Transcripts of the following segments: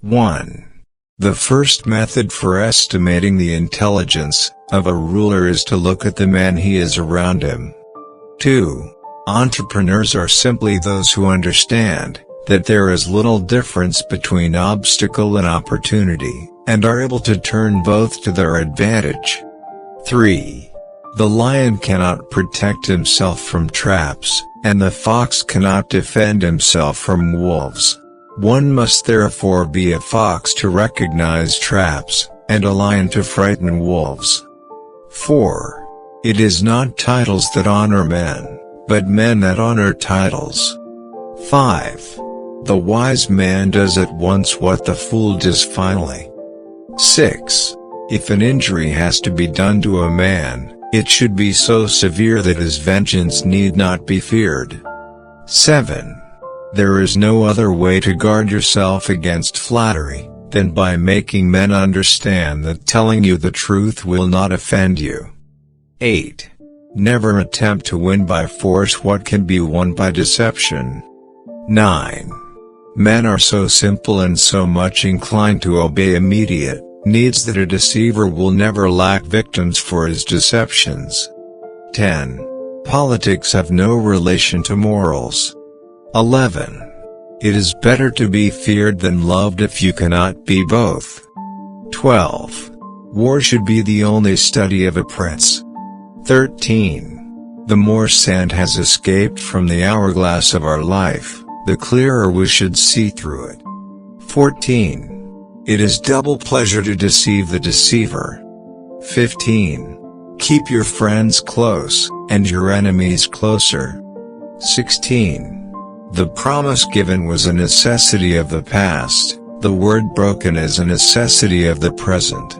1. The first method for estimating the intelligence of a ruler is to look at the men he is around him. 2. Entrepreneurs are simply those who understand that there is little difference between obstacle and opportunity, and are able to turn both to their advantage. 3. The lion cannot protect himself from traps, and the fox cannot defend himself from wolves. One must therefore be a fox to recognize traps, and a lion to frighten wolves. 4. It is not titles that honor men, but men that honor titles. 5. The wise man does at once what the fool does finally. 6. If an injury has to be done to a man, it should be so severe that his vengeance need not be feared. 7. There is no other way to guard yourself against flattery than by making men understand that telling you the truth will not offend you. 8. Never attempt to win by force what can be won by deception. 9. Men are so simple and so much inclined to obey immediate needs that a deceiver will never lack victims for his deceptions. 10. Politics have no relation to morals. 11. It is better to be feared than loved if you cannot be both. 12. War should be the only study of a prince. 13. The more sand has escaped from the hourglass of our life, the clearer we should see through it. 14. It is double pleasure to deceive the deceiver. 15. Keep your friends close, and your enemies closer. 16. The promise given was a necessity of the past, the word broken is a necessity of the present.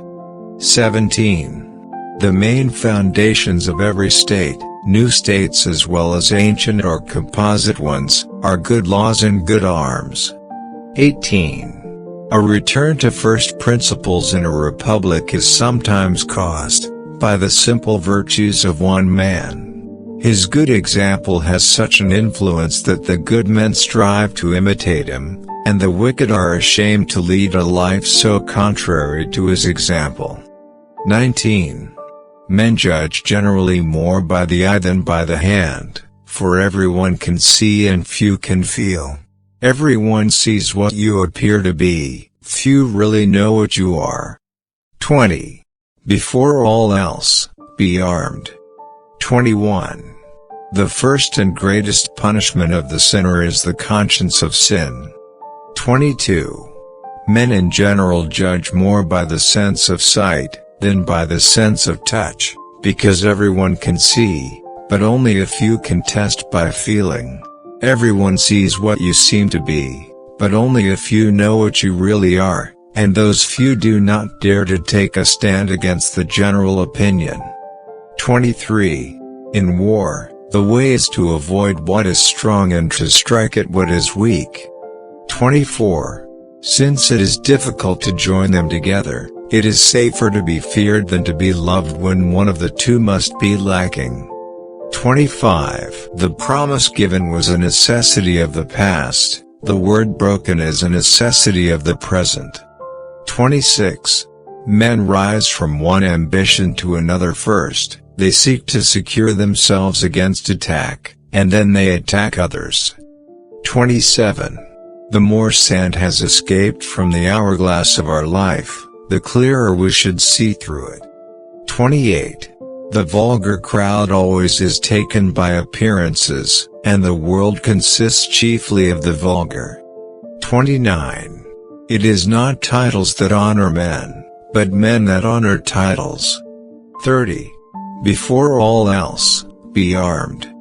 17. The main foundations of every state, new states as well as ancient or composite ones, are good laws and good arms. 18. A return to first principles in a republic is sometimes caused by the simple virtues of one man. His good example has such an influence that the good men strive to imitate him, and the wicked are ashamed to lead a life so contrary to his example. 19. Men judge generally more by the eye than by the hand, for everyone can see and few can feel. Everyone sees what you appear to be, few really know what you are. 20. Before all else, be armed. 21. The first and greatest punishment of the sinner is the conscience of sin. 22. Men in general judge more by the sense of sight than by the sense of touch, because everyone can see, but only a few can test by feeling. Everyone sees what you seem to be, but only a few know what you really are, and those few do not dare to take a stand against the general opinion. 23. In war, the way is to avoid what is strong and to strike at what is weak. 24. Since it is difficult to join them together, it is safer to be feared than to be loved when one of the two must be lacking. 25. The promise given was a necessity of the past, the word broken is a necessity of the present. 26. Men rise from one ambition to another first, they seek to secure themselves against attack, and then they attack others. 27. The more sand has escaped from the hourglass of our life, the clearer we should see through it. 28. The vulgar crowd always is taken by appearances, and the world consists chiefly of the vulgar. 29. It is not titles that honor men, but men that honor titles. 30. Before all else, be armed.